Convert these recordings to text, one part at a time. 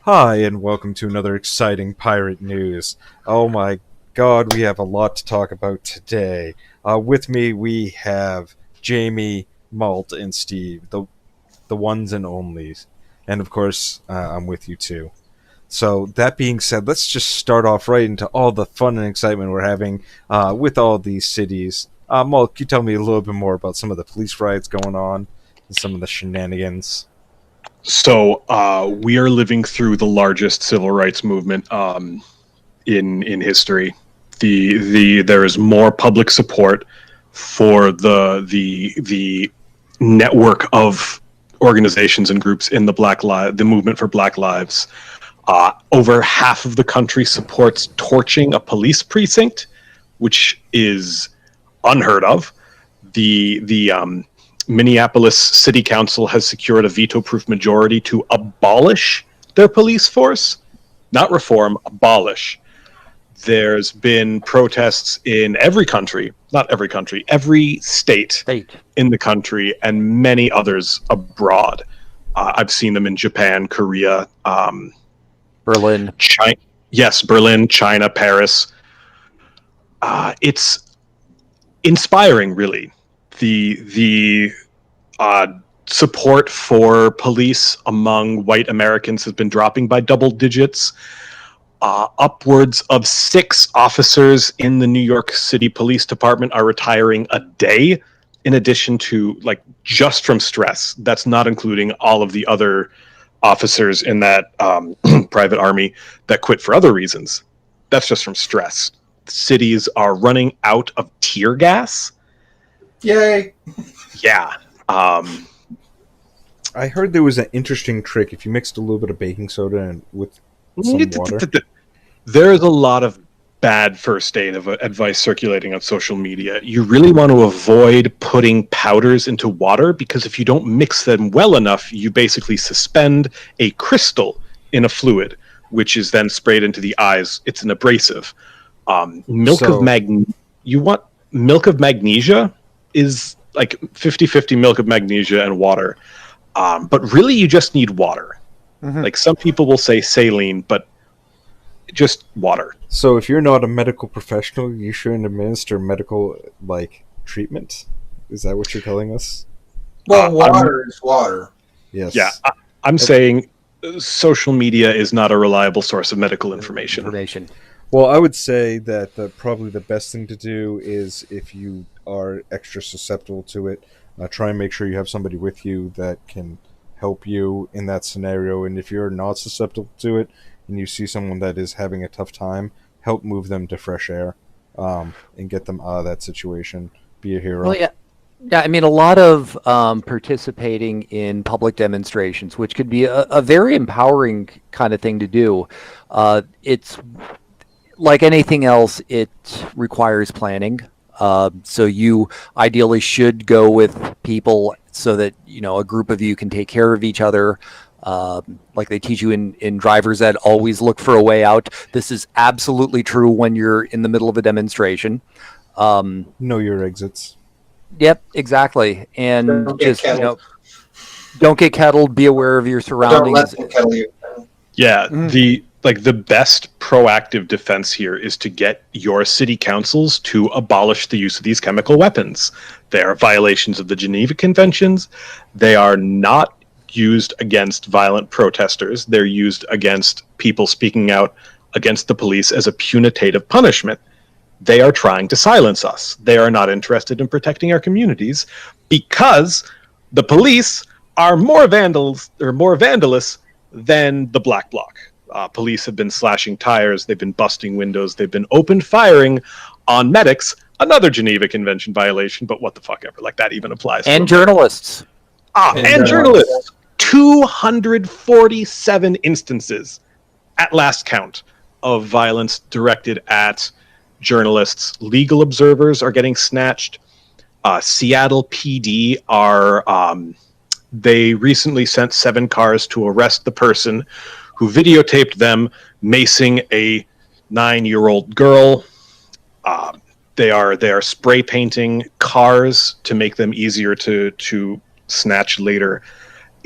Hi, and welcome to another exciting pirate news. Oh my god, we have a lot to talk about today. With me, we have Jamie, Malt, and Steve, the ones and onlys. And of course, I'm with you too. So, that being said, let's just start off right into all the fun and excitement we're having with all these cities. Malt, can you tell me a little bit more about some of the police riots going on and some of the shenanigans? We are living through the largest civil rights movement in history. There is more public support for the network of organizations and groups in the movement for Black Lives. Over half of the country supports torching a police precinct, which is unheard of. The Minneapolis City Council has secured a veto-proof majority to abolish their police force, not reform, abolish. There's been protests in every state in the country, and many others abroad. I've seen them in Japan, Korea, Berlin. China. Yes, Berlin, China, Paris. It's inspiring, really. The support for police among white Americans has been dropping by double digits. Upwards of 6 officers in the New York City Police Department are retiring a day, in addition to, just from stress. That's not including all of the other officers in that private army that quit for other reasons. That's just from stress. Cities are running out of tear gas. Yay! Yeah. I heard there was an interesting trick if you mixed a little bit of baking soda and with some water. There is a lot of bad first aid advice circulating on social media. You really want to avoid putting powders into water, because if you don't mix them well enough, you basically suspend a crystal in a fluid, which is then sprayed into the eyes. It's an abrasive. You want milk of magnesia is like 50-50 milk of magnesia and water. But really, you just need water. Mm-hmm. Like, some people will say saline, but just water. So if you're not a medical professional, you shouldn't administer medical, treatment? Is that what you're telling us? Well, water is water. Yes. Yeah, I'm saying social media is not a reliable source of medical information. Well, I would say that probably the best thing to do is, if you are extra susceptible to it, try and make sure you have somebody with you that can help you in that scenario. And if you're not susceptible to it and you see someone that is having a tough time, help move them to fresh air and get them out of that situation. Be a hero. Well, yeah, I mean, a lot of participating in public demonstrations, which could be a very empowering kind of thing to do. It's like anything else, it requires planning. So you ideally should go with people so that, a group of you can take care of each other. Like they teach you in driver's ed, always look for a way out. This is absolutely true when you're in the middle of a demonstration. Know your exits. Yep, exactly. And don't don't get kettled. Be aware of your surroundings. Don't let them kettle you. Yeah, the best proactive defense here is to get your city councils to abolish the use of these chemical weapons. They are violations of the Geneva Conventions. They are not used against violent protesters. They're used against people speaking out against the police as a punitive punishment. They are trying to silence us. They are not interested in protecting our communities, because the police are more vandalous than the Black Bloc. Police have been slashing tires, they've been busting windows, they've been open firing on medics, another Geneva Convention violation, but what the fuck ever, that even applies. And journalists. And journalists. 247 instances, at last count, of violence directed at journalists. Legal observers are getting snatched. Seattle PD they recently sent 7 cars to arrest the person who videotaped them macing a 9-year-old girl. They are spray painting cars to make them easier to snatch later.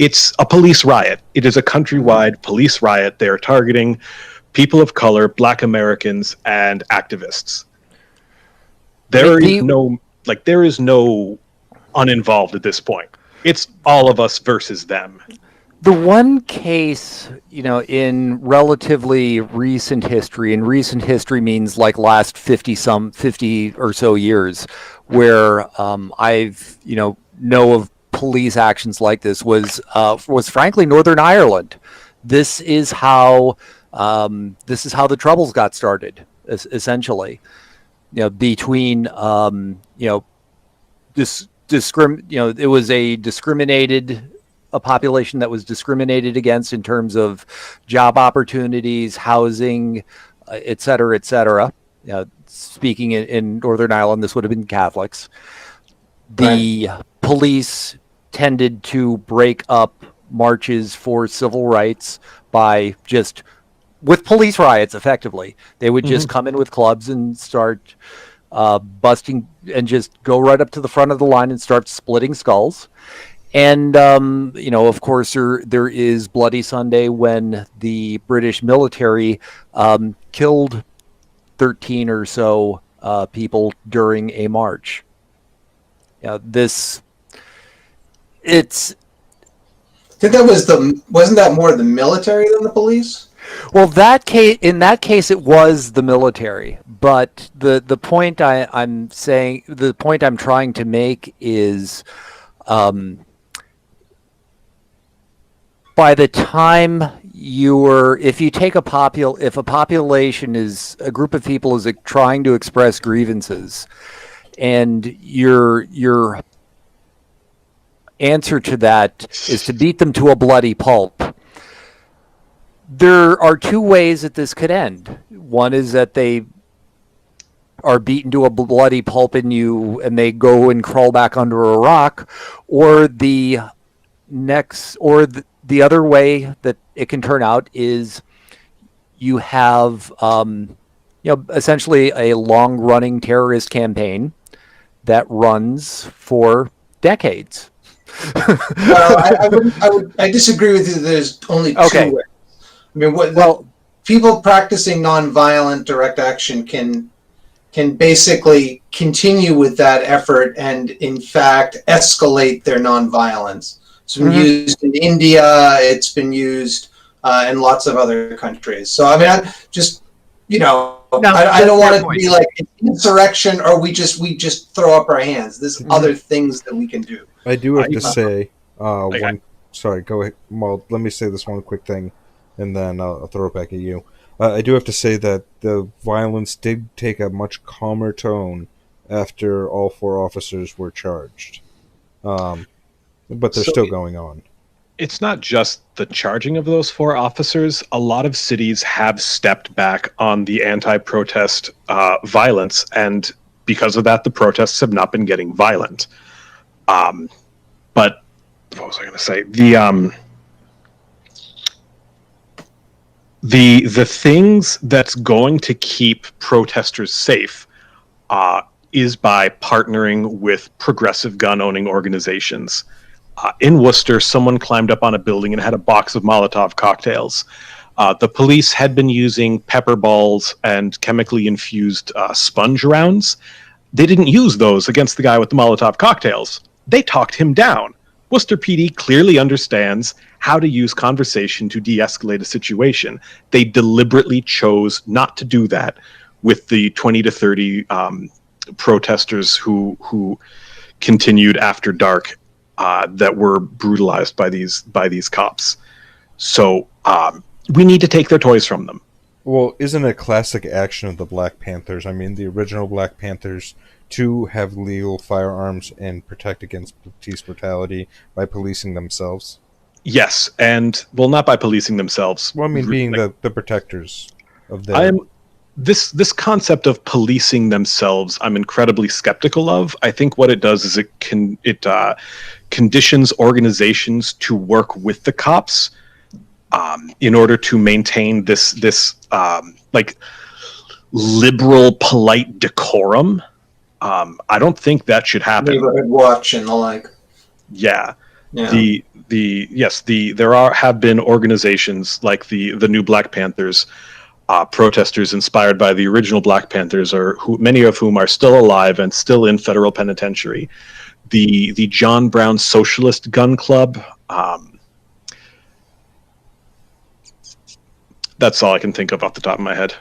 It's a police riot. It is a countrywide police riot. They are targeting people of color, Black Americans, and activists. There is no uninvolved at this point. It's all of us versus them. The one case, in relatively recent history, and recent history means like last 50 or so years, where I've, know of police actions like this was frankly Northern Ireland. This is how the Troubles got started, essentially. Between it was a population that was discriminated against in terms of job opportunities, housing, et cetera, et cetera. Speaking in Northern Ireland, this would have been Catholics. The police tended to break up marches for civil rights by with police riots, effectively. They would just come in with clubs and start busting and just go right up to the front of the line and start splitting skulls. And, of course, there is Bloody Sunday, when the British military killed 13 or so people during a march. I think wasn't that more the military than the police? Well, in that case, it was the military. But the point I'm trying to make is, by the time if a population is a group of people is trying to express grievances, and your answer to that is to beat them to a bloody pulp, there are two ways that this could end. One is that they are beaten to a bloody pulp and they go and crawl back under a rock, or the other way that it can turn out is you have essentially a long-running terrorist campaign that runs for decades. Well, I disagree with you. There's only two ways. I mean, people practicing nonviolent direct action can basically continue with that effort and, in fact, escalate their nonviolence. It's been used in India. It's been used in lots of other countries. So, I mean, I don't want it to be like an insurrection, or we just throw up our hands. There's other things that we can do. I do have to say sorry, go ahead, Malt. Let me say this one quick thing, and then I'll throw it back at you. I do have to say that the violence did take a much calmer tone after all 4 officers were charged. But they're still going on. It's not just the charging of those 4 officers. A lot of cities have stepped back on the anti-protest violence, and because of that, the protests have not been getting violent. But what was I going to say? The things that's going to keep protesters safe is by partnering with progressive gun-owning organizations. In Worcester, someone climbed up on a building and had a box of Molotov cocktails. The police had been using pepper balls and chemically infused sponge rounds. They didn't use those against the guy with the Molotov cocktails. They talked him down. Worcester PD clearly understands how to use conversation to de-escalate a situation. They deliberately chose not to do that with the 20 to 30 protesters who continued after dark that were brutalized by these cops. So we need to take their toys from them. Well, isn't it classic action of the Black Panthers? I mean, the original Black Panthers to have legal firearms and protect against police brutality by policing themselves. Yes, and not by policing themselves. Well, I mean, being the protectors of them. This concept of policing themselves, I'm incredibly skeptical of. I think what it does is it conditions organizations to work with the cops in order to maintain this like liberal, polite decorum. I don't think that should happen. Neighborhood watch and the like. Yeah. have been organizations like the New Black Panthers, protesters inspired by the original Black Panthers, many of whom are still alive and still in federal penitentiary. The John Brown Socialist Gun Club. That's all I can think of off the top of my head.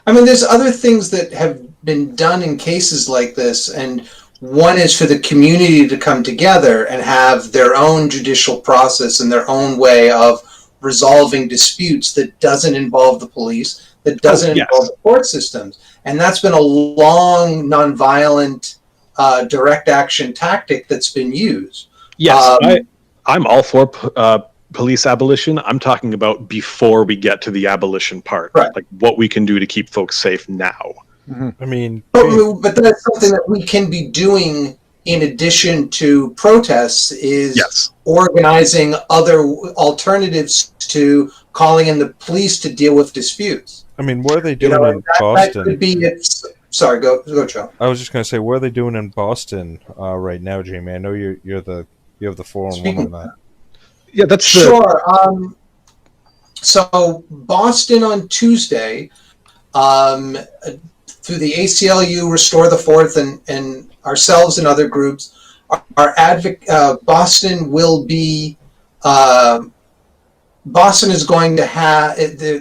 I mean, there's other things that have been done in cases like this, and one is for the community to come together and have their own judicial process and their own way of resolving disputes that doesn't involve the police, that doesn't involve the court systems. And that's been a long, nonviolent, direct action tactic that's been used. Yes, I'm all for police abolition. I'm talking about before we get to the abolition part, right. Like what we can do to keep folks safe now. Mm-hmm. I mean, but that's something that we can be doing in addition to protests, is organizing other alternatives to calling in the police to deal with disputes. I mean, what are they doing in Boston? That could be sorry, go, Joe. I was just going to say, what are they doing in Boston right now, Jamie? I know you have the 4-on-1 on that. Yeah, that's sure. So Boston on Tuesday, through the ACLU, Restore the Fourth, and ourselves and other groups, Boston will be. Boston is going to have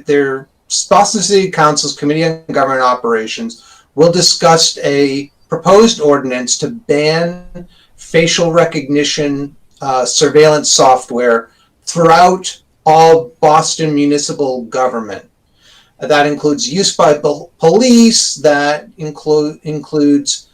their Boston City Council's Committee on Government Operations will discuss a proposed ordinance to ban facial recognition surveillance software throughout all Boston municipal government. That includes use by police, that includes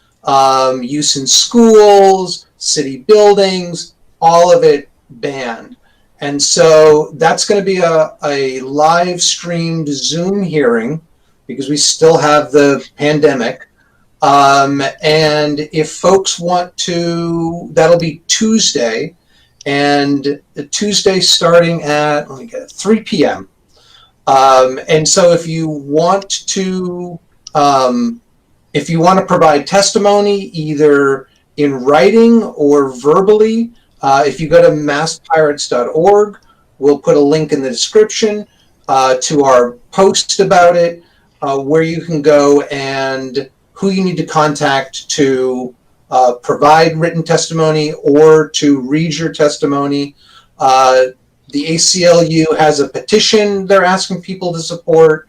use in schools, city buildings, all of it banned. And so that's going to be a live streamed Zoom hearing, because we still have the pandemic. And if folks want to, that'll be Tuesday, and the Tuesday starting at 3 p.m. And so if you want to provide testimony either in writing or verbally, if you go to masspirates.org, we'll put a link in the description to our post about it, where you can go and who you need to contact to provide written testimony or to read your testimony. The ACLU has a petition they're asking people to support,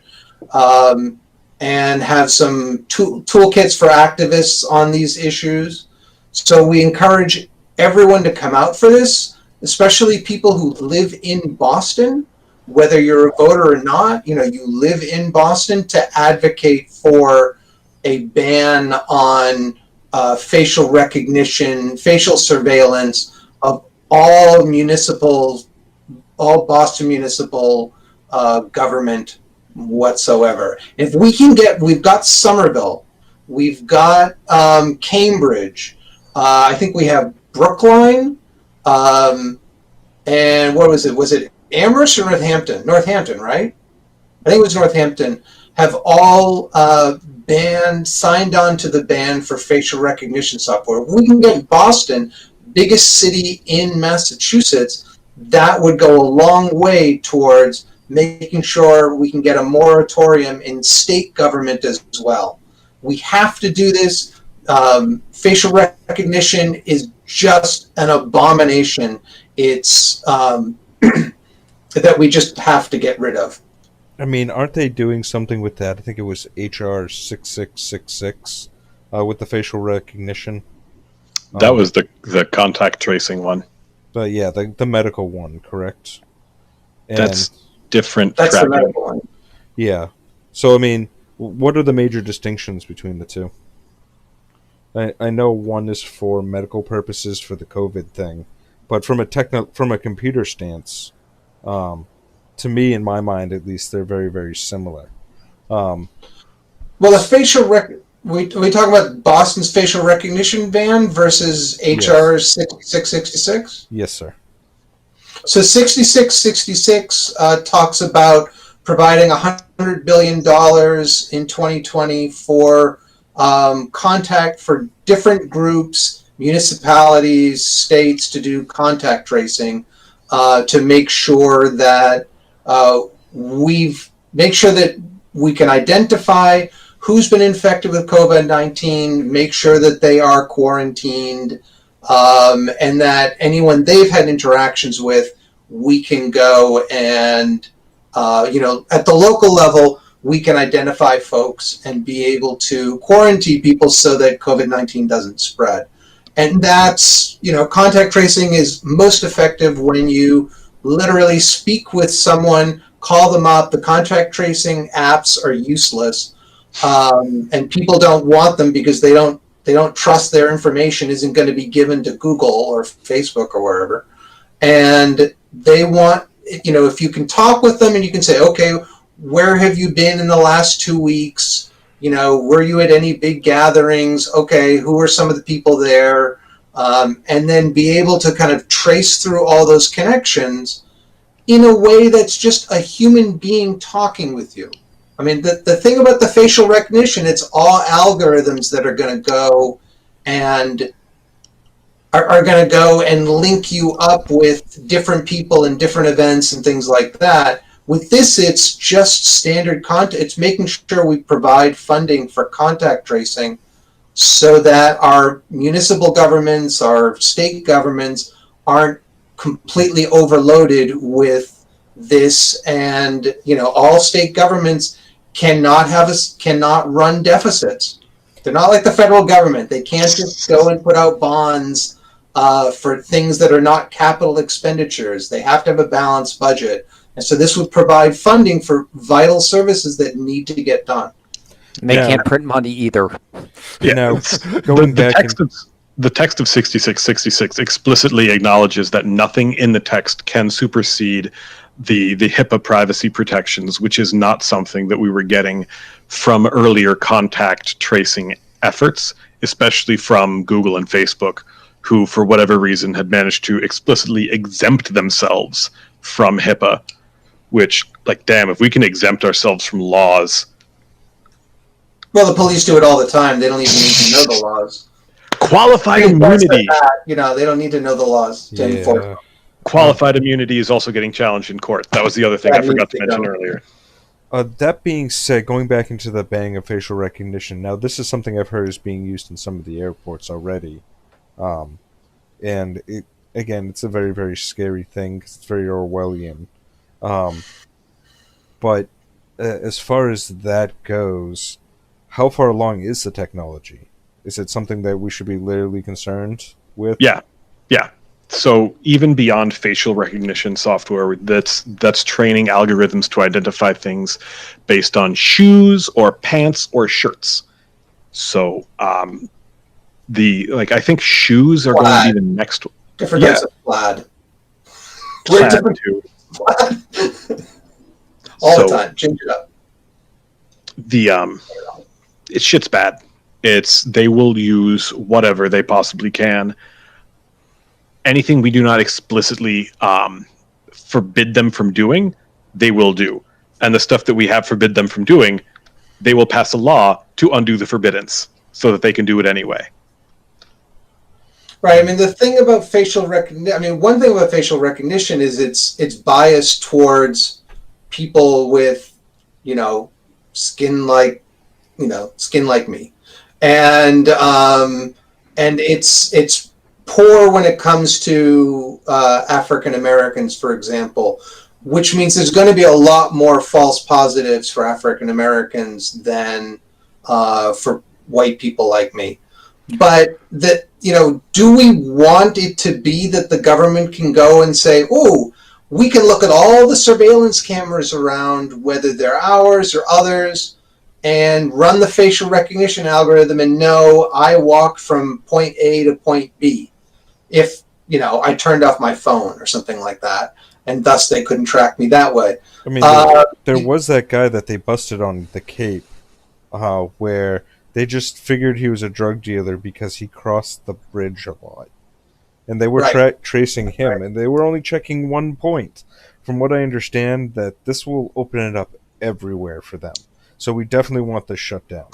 and have some toolkits for activists on these issues. So we encourage everyone to come out for this, especially people who live in Boston, whether you're a voter or not. You live in Boston, to advocate for a ban on facial recognition, facial surveillance of all Boston municipal government whatsoever. If we can we've got Somerville, we've got Cambridge, I think we have Brookline, and what was it? Was it Amherst or Northampton? Northampton, right? I think it was Northampton. Have all signed on to the ban for facial recognition software. If we can get Boston, biggest city in Massachusetts, that would go a long way towards making sure we can get a moratorium in state government as well. We have to do this. Facial recognition is just an abomination. It's that we just have to get rid of. I mean, aren't they doing something with that? I think it was HR 6666 with the facial recognition. That was the contact tracing one. But yeah, the medical one, correct? And that's different. That's tracking. The medical one. Yeah. So, I mean, what are the major distinctions between the two? I know one is for medical purposes for the COVID thing, but from a computer stance, to me, in my mind at least, they're very, very similar. Well, the facial we talk about Boston's facial recognition ban versus HR 6666? Yes, sir. So 6666 talks about providing $100 billion in 2020 for contact for different groups municipalities, states to do contact tracing to make sure that we can identify who's been infected with COVID-19, make sure that they are quarantined, and that anyone they've had interactions with, we can go and, at the local level, we can identify folks and be able to quarantine people so that COVID-19 doesn't spread. And that's, contact tracing is most effective when you literally speak with someone, call them up. The contact tracing apps are useless, and people don't want them because they don't trust their information isn't going to be given to Google or Facebook or wherever. And they want, if you can talk with them and you can say, okay, where have you been in the last 2 weeks? Were you at any big gatherings? Okay, who are some of the people there? And then be able to kind of trace through all those connections in a way that's just a human being talking with you. I mean, the thing about the facial recognition, it's all algorithms that are going to go and are going to go and link you up with different people and different events and things like that. With this, it's just standard content. It's making sure we provide funding for contact tracing so that our municipal governments, our state governments aren't completely overloaded with this. And, all state governments cannot run deficits. They're not like the federal government. They can't just go and put out bonds for things that are not capital expenditures. They have to have a balanced budget. And so this would provide funding for vital services that need to get done. And they can't print money either. Going back the text of 6666 explicitly acknowledges that nothing in the text can supersede the HIPAA privacy protections, which is not something that we were getting from earlier contact tracing efforts, especially from Google and Facebook, who, for whatever reason, had managed to explicitly exempt themselves from HIPAA, which, damn, if we can exempt ourselves from laws. Well, the police do it all the time. They don't even need to know the laws. Qualified immunity. They don't need to know the laws to enforce them. Qualified immunity is also getting challenged in court. That was the other thing I forgot to mention earlier. That being said, going back into the banning of facial recognition, now this is something I've heard is being used in some of the airports already. And it's a very, very scary thing 'cause it's very Orwellian. But as far as that goes, how far along is the technology? Is it something that we should be literally concerned with? Yeah. So even beyond facial recognition software, that's training algorithms to identify things based on shoes or pants or shirts. So I think shoes are going to be the next one. Different types of plaid. Plaid too. All the time. Change it up. It's shit's bad. They will use whatever they possibly can. Anything we do not explicitly forbid them from doing, they will do. And the stuff that we have forbid them from doing, they will pass a law to undo the forbiddance so that they can do it anyway. Right. I mean, the thing about facial recognition, one thing about facial recognition is it's biased towards people with, skin like me. And it's poor when it comes to African Americans, for example, which means there's going to be a lot more false positives for African Americans than for white people like me. But do we want it to be that the government can go and say, oh, we can look at all the surveillance cameras around, whether they're ours or others, and run the facial recognition algorithm and know I walked from point A to point B if, I turned off my phone or something like that, and thus they couldn't track me that way. I mean, there was that guy that they busted on the Cape where they just figured he was a drug dealer because he crossed the bridge a lot. And they were tracing him, and they were only checking one point. From what I understand, that this will open it up everywhere for them. So we definitely want this shut down.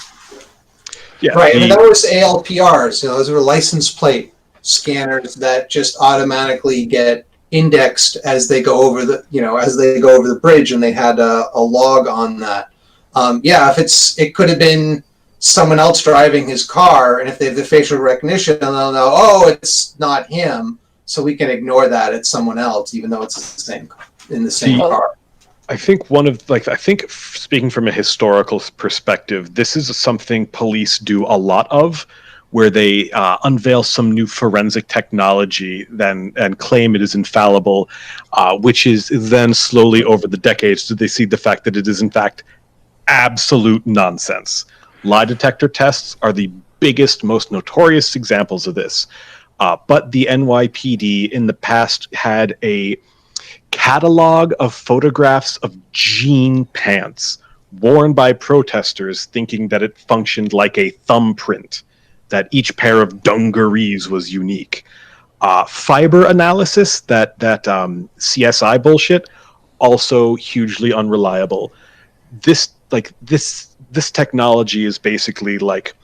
Yeah, right, and that was ALPRs. Those were license plate scanners that just automatically get indexed as they go over the bridge, and they had a log on that. If it could have been someone else driving his car, and if they have the facial recognition, they'll know, oh, it's not him, so we can ignore that. It's someone else, even though it's in the same car. I think speaking from a historical perspective, this is something police do a lot of, where they unveil some new forensic technology and claim it is infallible, which is then slowly over the decades they see the fact that it is in fact absolute nonsense. Lie detector tests are the biggest, most notorious examples of this. But the NYPD in the past had a catalog of photographs of jean pants worn by protesters, thinking that it functioned like a thumbprint, that each pair of dungarees was unique. Fiber analysis, that CSI bullshit, also hugely unreliable. This technology is basically like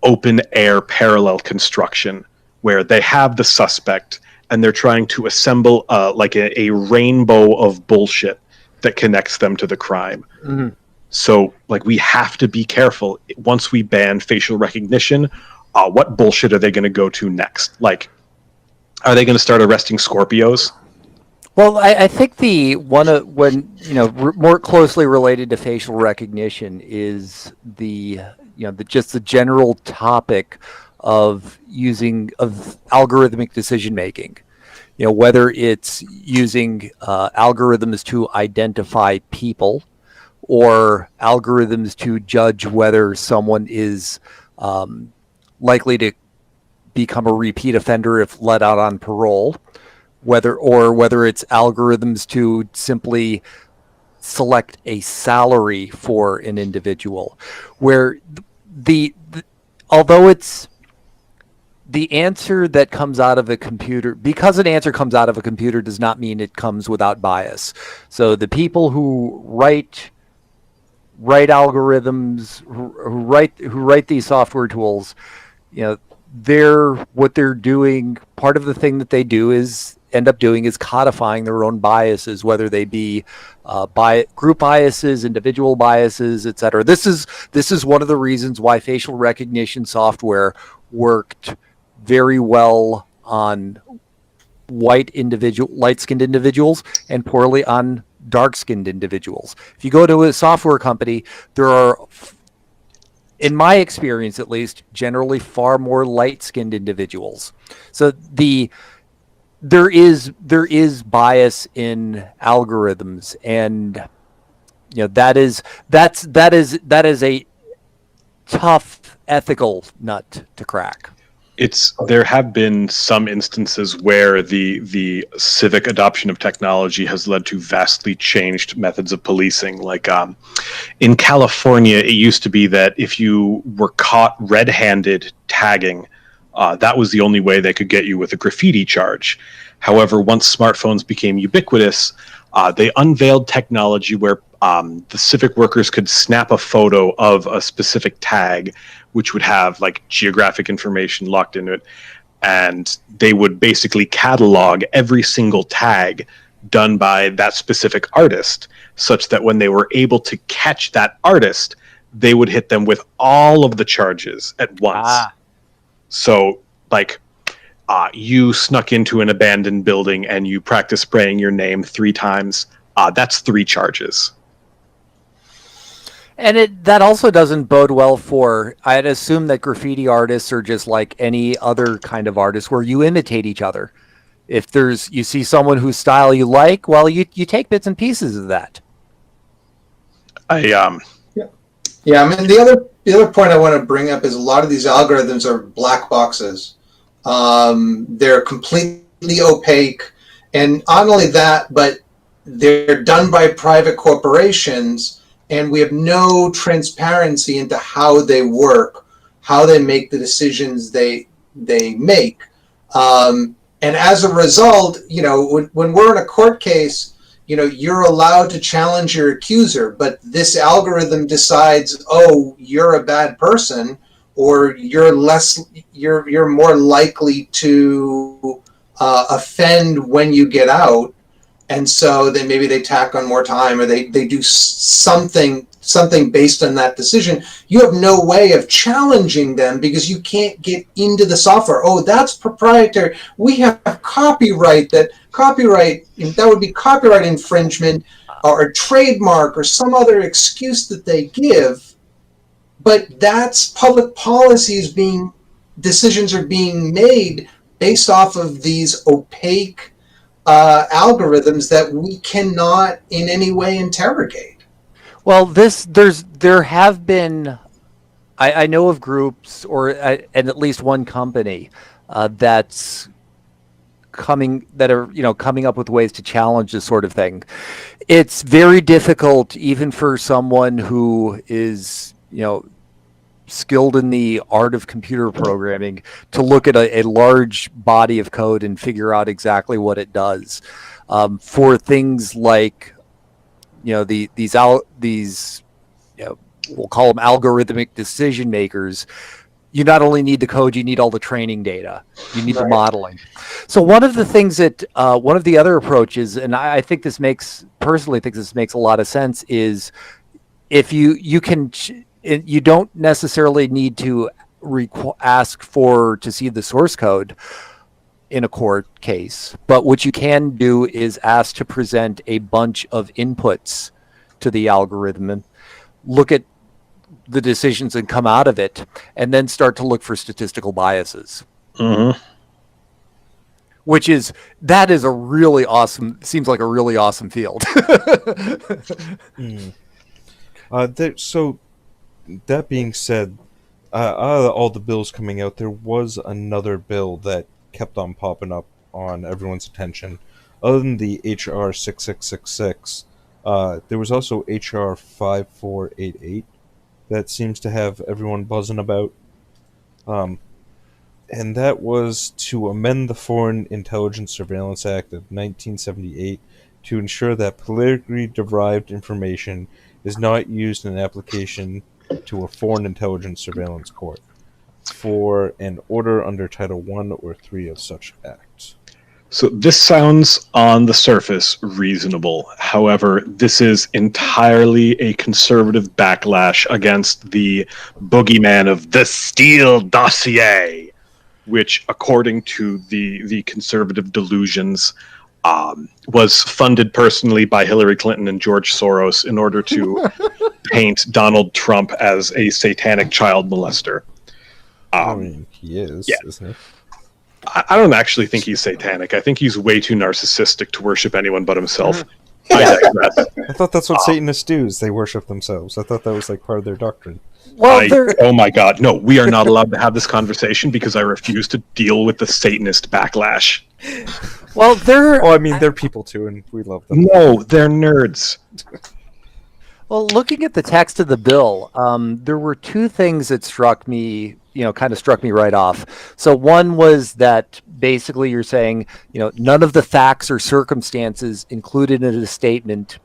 open air parallel construction, where they have the suspect and they're trying to assemble a rainbow of bullshit that connects them to the crime. Mm-hmm. So we have to be careful. Once we ban facial recognition, what bullshit are they going to go to next? Like, are they going to start arresting Scorpios? Well, I think more closely related to facial recognition is the general topic of algorithmic decision making. Whether it's using algorithms to identify people, or algorithms to judge whether someone is likely to become a repeat offender if let out on parole, whether it's algorithms to simply select a salary for an individual, where although it's the answer that comes out of a computer, because an answer comes out of a computer does not mean it comes without bias. So the people who write algorithms, who write these software tools, what they're doing, part of the thing that they end up doing is codifying their own biases, whether they be group biases, individual biases, etc. This is one of the reasons why facial recognition software worked very well on light-skinned individuals and poorly on dark-skinned individuals. If you go to a software company, there are, in my experience at least, generally far more light-skinned individuals. So there is bias in algorithms, and that is a tough ethical nut to crack. There have been some instances where the civic adoption of technology has led to vastly changed methods of policing. Like in California, it used to be that if you were caught red-handed tagging, that was the only way they could get you with a graffiti charge. However, once smartphones became ubiquitous, they unveiled technology where the civic workers could snap a photo of a specific tag, which would have geographic information locked into it, and they would basically catalog every single tag done by that specific artist, such that when they were able to catch that artist, they would hit them with all of the charges at once. So, you snuck into an abandoned building and you practice spraying your name 3 times, that's 3 charges. And that also doesn't bode well for, I'd assume that graffiti artists are just like any other kind of artist where you imitate each other. If you see someone whose style you like, well, you take bits and pieces of that. Yeah, I mean, the other point I want to bring up is a lot of these algorithms are black boxes. They're completely opaque, and not only that, but they're done by private corporations, and we have no transparency into how they work, how they make the decisions they make. And as a result, when we're in a court case, you're allowed to challenge your accuser, but this algorithm decides, oh, you're a bad person. or you're more likely to offend when you get out, and so then maybe they tack on more time, or they do something based on that decision. You have no way of challenging them because you can't get into the software. Oh, that's proprietary. We have copyright. That would be copyright infringement, or trademark, or some other excuse that they give. But that's public policies decisions are being made based off of these opaque algorithms that we cannot in any way interrogate. Well, there have been, I know of groups and at least one company that's coming up with ways to challenge this sort of thing. It's very difficult, even for someone who is, skilled in the art of computer programming, to look at a large body of code and figure out exactly what it does. For things like, these we'll call them algorithmic decision makers, you not only need the code, you need all the training data, you need the modeling. So one of the things that one of the other approaches, and I think this personally think this makes a lot of sense, is if you don't necessarily need to ask to see the source code in a court case, but what you can do is ask to present a bunch of inputs to the algorithm and look at the decisions and come out of it, and then start to look for statistical biases. Mm-hmm. That is a really awesome, seems like a really awesome field. So that being said, out of all the bills coming out, there was another bill that kept on popping up on everyone's attention. Other than the HR 6666, there was also HR 5488 that seems to have everyone buzzing about. And that was to amend the Foreign Intelligence Surveillance Act of 1978 to ensure that politically derived information is not used in an application to a foreign intelligence surveillance court for an order under Title 1 or 3 of such act. So this sounds on the surface reasonable. However, this is entirely a conservative backlash against the boogeyman of the Steele dossier, which, according to the conservative delusions, was funded personally by Hillary Clinton and George Soros in order to paint Donald Trump as a satanic child molester. He is, yeah. Isn't he? I don't actually think he's satanic. I think he's way too narcissistic to worship anyone but himself. I digress. I thought that's what Satanists do, is they worship themselves. I thought that was like part of their doctrine. Oh my god, no, we are not allowed to have this conversation because I refuse to deal with the Satanist backlash. Well, they're people too, and we love them. No, they're nerds. Well, looking at the text of the bill, there were two things that struck me right off. So one was that basically you're saying, none of the facts or circumstances included in a statement,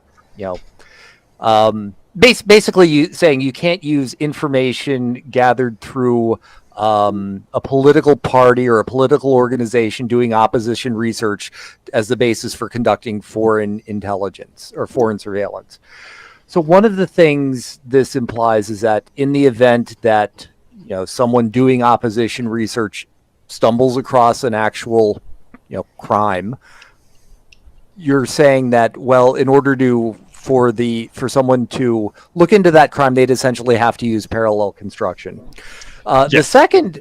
basically you saying you can't use information gathered through a political party or a political organization doing opposition research as the basis for conducting foreign intelligence or foreign surveillance. So one of the things this implies is that in the event that someone doing opposition research stumbles across an actual crime, you're saying that, well, in order for someone to look into that crime, they'd essentially have to use parallel construction. The second,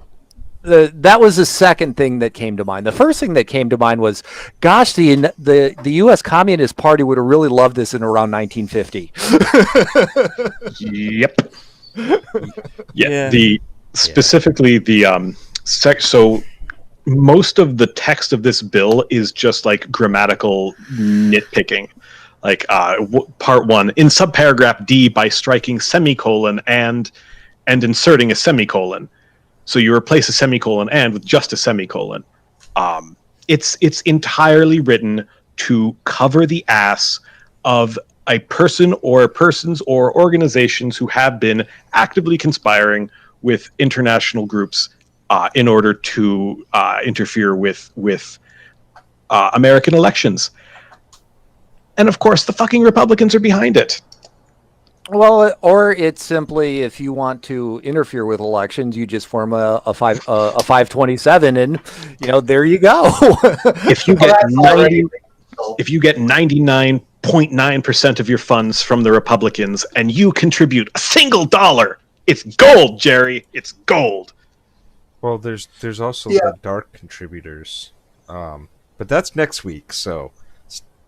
that was the second thing that came to mind. The first thing that came to mind was, gosh, the U.S. Communist Party would have really loved this in around 1950. Yep. Yeah. Specifically the so most of the text of this bill is just like grammatical nitpicking. Like part 1 in subparagraph D by striking semicolon and inserting a semicolon. So you replace a semicolon and with just a semicolon. It's entirely written to cover the ass of a person or persons or organizations who have been actively conspiring with international groups in order to interfere with American elections. And of course, the fucking Republicans are behind it. Well, or it's simply, if you want to interfere with elections, you just form a 527, and there you go. If you get 99.9% of your funds from the Republicans and you contribute a single dollar, it's gold, Jerry. It's gold. Well, there's also the dark contributors, but that's next week. So,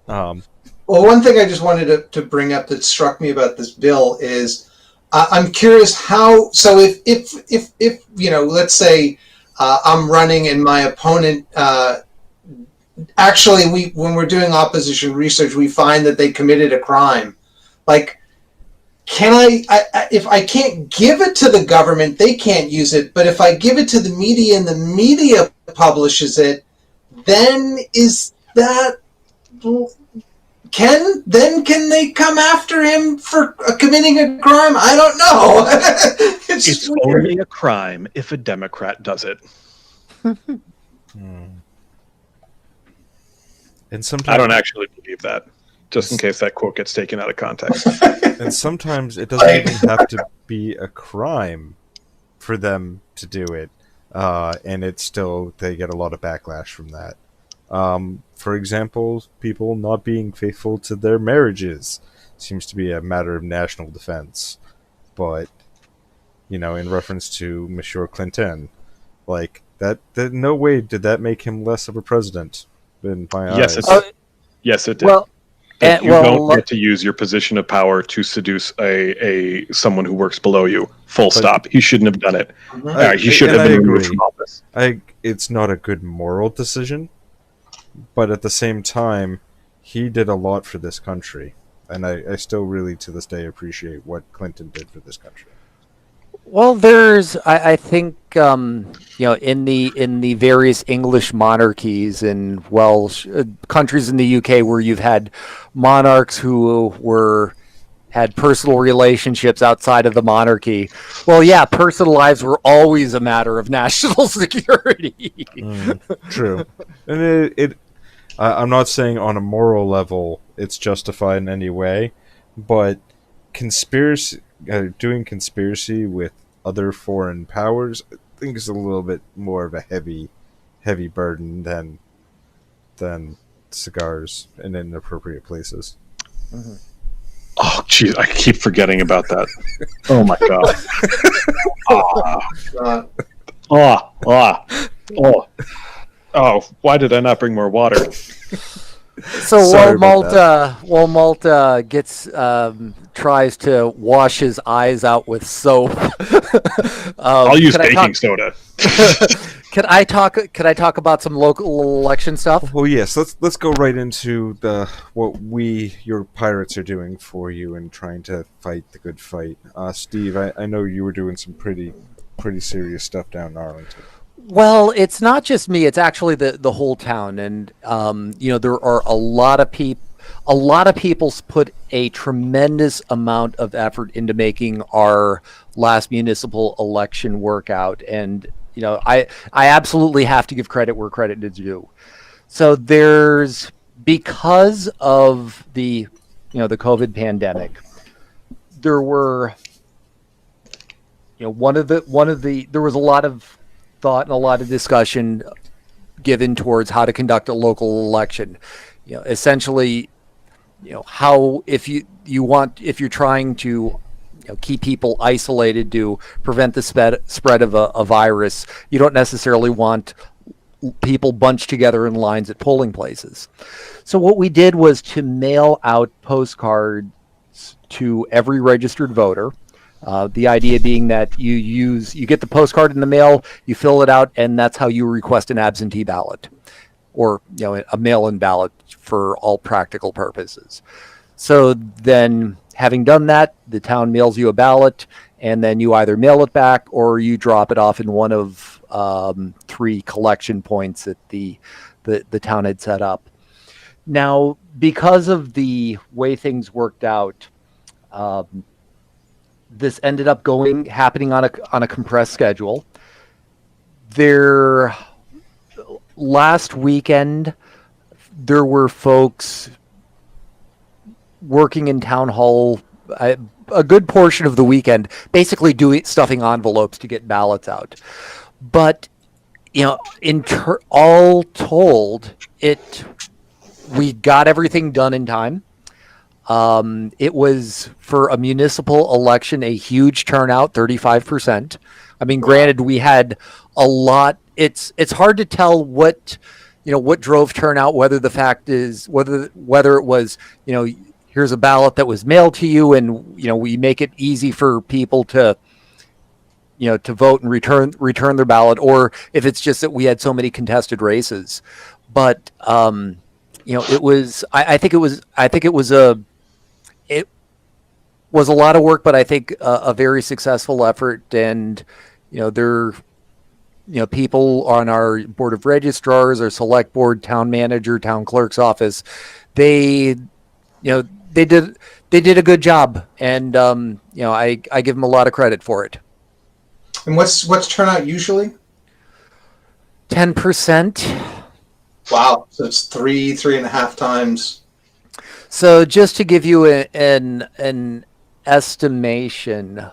well, one thing I just wanted to bring up that struck me about this bill is I'm curious how. So if let's say I'm running and my opponent. Actually, when we're doing opposition research, we find that they committed a crime. Like, can I if I can't give it to the government, they can't use it. But if I give it to the media and the media publishes it, then is that can they come after him for committing a crime? I don't know. It's only a crime if a Democrat does it. And sometimes I don't actually believe that, just in case that quote gets taken out of context. And sometimes it doesn't even have to be a crime for them to do it, and it's still, they get a lot of backlash from that. For example, people not being faithful to their marriages seems to be a matter of national defense. But, in reference to Monsieur Clinton, like, that no way did that make him less of a president. In my eyes. Yes, it did. Well, you don't get to use your position of power to seduce a someone who works below you. Full stop. He shouldn't have done it. He should have been removed from office. It's not a good moral decision, but at the same time, he did a lot for this country, and I still really, to this day, appreciate what Clinton did for this country. Well, I think, in the various English monarchies and Welsh countries in the UK where you've had monarchs who had personal relationships outside of the monarchy. Well, yeah, personal lives were always a matter of national security. True, and I'm not saying on a moral level it's justified in any way, but doing conspiracy with other foreign powers, I think, is a little bit more of a heavy burden than cigars in inappropriate places. Mm-hmm. Oh, geez, I keep forgetting about that. Oh my god. Oh, why did I not bring more water? So while Malt tries to wash his eyes out with soap, I'll use baking soda. Can I talk about some local election stuff? Well, yes. Let's go right into what your pirates are doing for you and trying to fight the good fight. Steve, I know you were doing some pretty serious stuff down in Arlington. Well, it's not just me; it's actually the whole town, and there are a lot of people. A lot of people put a tremendous amount of effort into making our last municipal election work out, and I absolutely have to give credit where credit is due. So because of the the COVID pandemic, there were there was a lot of thought and a lot of discussion given towards how to conduct a local election. Essentially, how if you're trying to keep people isolated to prevent the spread of a virus, you don't necessarily want people bunched together in lines at polling places. So what we did was to mail out postcards to every registered voter. The idea being that you get the postcard in the mail, you fill it out, and that's how you request an absentee ballot, or a mail-in ballot for all practical purposes. So then, having done that, the town mails you a ballot, and then you either mail it back or you drop it off in one of 3 collection points that the town had set up. Now, because of the way things worked out, this ended up happening on a compressed schedule. There, last weekend, there were folks working in town hall a good portion of the weekend, basically stuffing envelopes to get ballots out. But all told, we got everything done in time. It was, for a municipal election, a huge turnout, 35%. I mean, granted, we had a lot. It's hard to tell what drove turnout, whether it was, here's a ballot that was mailed to you, and we make it easy for people to vote and return their ballot, or if it's just that we had so many contested races. But it was I think it was a lot of work, but I think a very successful effort. And people on our board of registrars, our select board, town manager, town clerk's office, they did a good job, and I give them a lot of credit for it. And what's turnout usually? 10%. Wow, so it's three and a half times. So just to give you an estimation,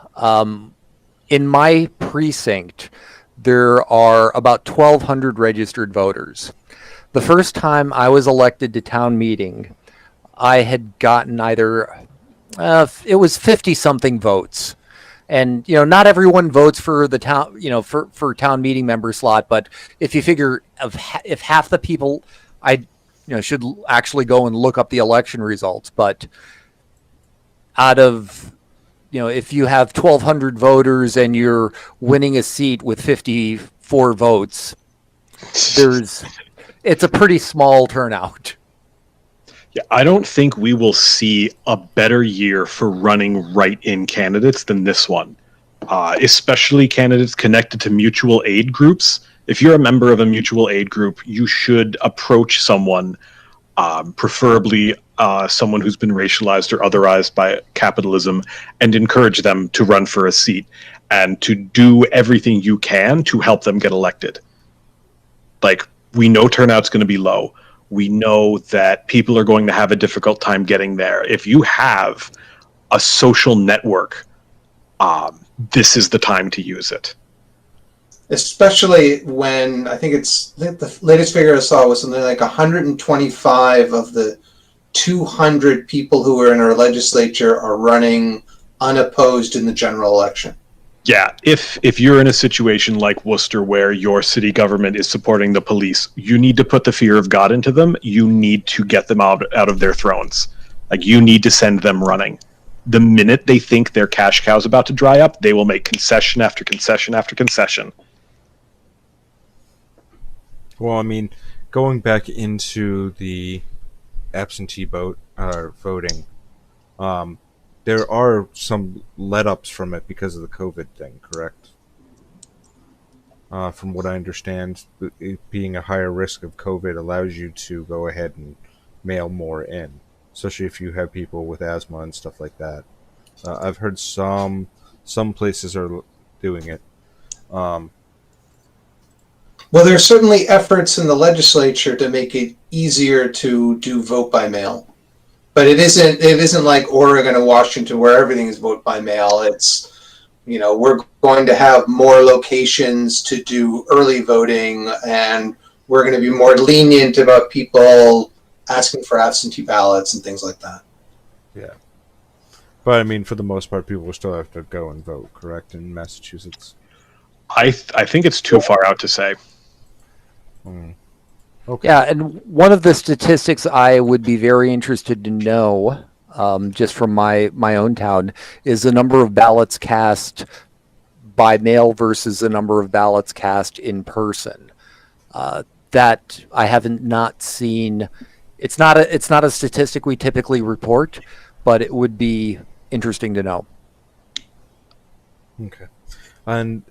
in my precinct, there are about 1,200 registered voters. The first time I was elected to town meeting, I had gotten either it was 50-something votes. And not everyone votes for the town, for town meeting member slot. But if you figure if half the people, I should actually go and look up the election results. But out of if you have 1,200 voters and you're winning a seat with 54 votes, it's a pretty small turnout. Yeah, I don't think we will see a better year for running write-in candidates than this one, especially candidates connected to mutual aid groups. If you're a member of a mutual aid group, you should approach someone, preferably someone who's been racialized or otherized by capitalism, and encourage them to run for a seat and to do everything you can to help them get elected. Like, we know turnout's going to be low. We know that people are going to have a difficult time getting there. If you have a social network, this is the time to use it. Especially when I think the latest figure I saw was something like 125 of the 200 people who are in our legislature are running unopposed in the general election. Yeah, if you're in a situation like Worcester where your city government is supporting the police, you need to put the fear of God into them. You need to get them out of their thrones. Like, you need to send them running. The minute they think their cash cow's about to dry up, they will make concession after concession after concession. Well, I mean, going back into the absentee voting, there are some let-ups from it because of the COVID thing, correct? From what I understand, it being a higher risk of COVID allows you to go ahead and mail more in, especially if you have people with asthma and stuff like that. I've heard some places are doing it. Well, there's certainly efforts in the legislature to make it easier to do vote by mail. But it isn't like Oregon or Washington where everything is vote by mail. It's, we're going to have more locations to do early voting, and we're going to be more lenient about people asking for absentee ballots and things like that. Yeah. But I mean, for the most part, people will still have to go and vote, correct, in Massachusetts? I think it's too far out to say. Okay. Yeah, and one of the statistics I would be very interested to know, just from my own town, is the number of ballots cast by mail versus the number of ballots cast in person. That I haven't not seen. It's not a statistic we typically report, but it would be interesting to know. Okay. And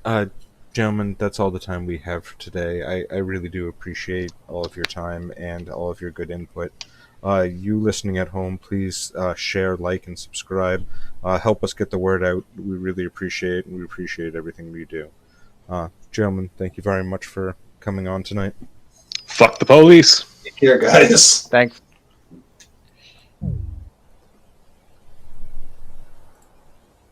gentlemen, that's all the time we have for today. I really do appreciate all of your time and all of your good input. You listening at home, please share, like, and subscribe. Help us get the word out. We really appreciate it, and we appreciate everything we do. Gentlemen, thank you very much for coming on tonight. Fuck the police. Take care, guys. Thanks.